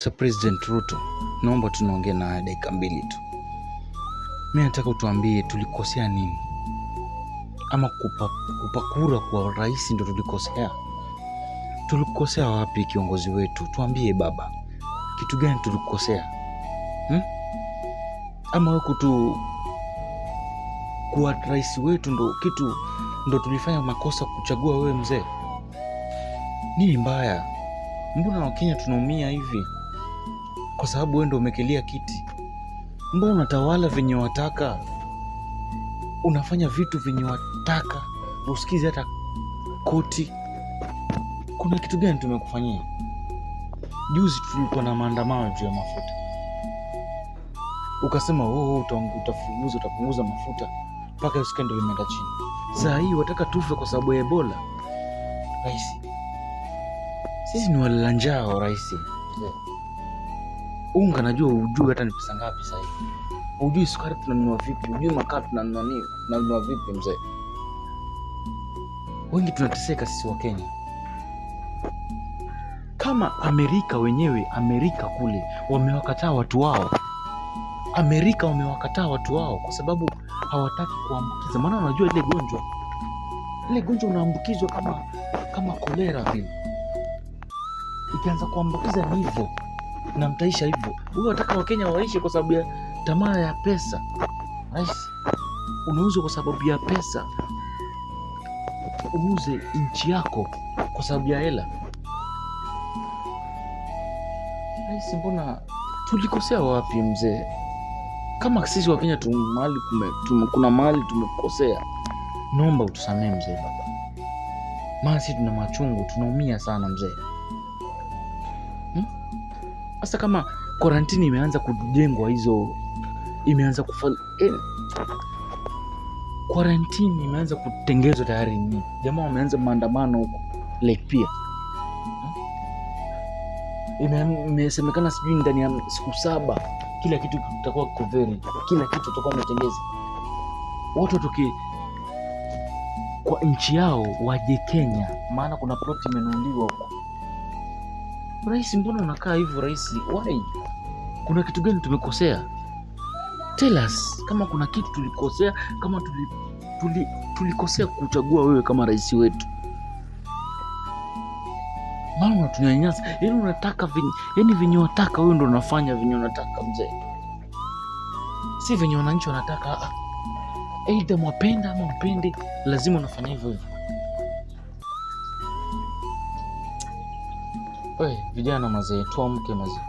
Mr. President Ruto, naomba tunaongea na dakika 2 tu. Mimi nataka utuambie tulikosea nini? Ama kupa kura kwa rais ndio tulikosea? Tulikosea wapi kiongozi wetu? Tuambie baba. Kitu gani tulikosea? Ama wewe kuwa rais wetu ndo tulifanya makosa kuchagua wewe mzee? Nini mbaya? Mbona Wakenya tunaumia hivi? Kwa sababu wewe ndo umekelia kiti. Mbona unatawala venye wataka? Unafanya vitu venye wataka, usikizi hata koti. Kuna kitu gani tumekufanyia? Juzi tulikuwa na maandamano juu ya mafuta, ukasema utapunguza mafuta mpaka skendo limeenda chini. Saa hii wataka tufe kwa sababu ya Ebola. Raisi, sisi ni walala njaa raisi. Unga najua ujui hata ni pesa ngapi sasa hivi. Ujui sukari tunanunua vipi, ujui makaa tunanunua vipi mzee. Wengi tunateseka sisi wa Kenya. Kama Amerika wenyewe, Amerika kule wamewakataa watu wao. Amerika wamewakataa watu wao kwa sababu hawataki kuambukiza. Maana unajua ile gonjwa unaambukizwa kama kolera vile. Ikianza kuambukiza ni hivyo na mtaisha hivyo. Wewe unataka Wakenya waishi kwa sababu ya tamaa ya pesa. Rais, unauzwa kwa sababu ya pesa. Uuze nchi yako kwa sababu ya hela. Rais, mbona tulikosea wapi mzee? Kama sisi Wakenya kuna mahali tumekosea, naomba utusamee mzee baba. Maana sisi tuna machungu, tunaumia sana mzee. Sasa kama quarantine imeanza kujengwa imeanza quarantine imeanza kutengenezwa tayari, ni jamaa wameanza maandamano huko Lake pia. Imesemekana sijui ndani ya siku 7 kila kitu kitakuwa covered, kila kitu tutakuwa tumetengeza. Watu kwa nchi yao waje Kenya, maana kuna plot imenunuliwa huko. Rais, mbona unakaa hivyo rais? Why? Kuna kitu gani tumekosea? Tell us kama kuna kitu tulikosea, kama tulikosea kuchagua wewe kama rais wetu. Maana unatunyanyasa, yaani unataka venye unataka wewe ndio unafanya venye unataka mzee. Si venye wananchi wanataka. Aidha mwapenda ama mpende, lazima unafanya hivyo. Wewe vijana mazee, tuamke mazee.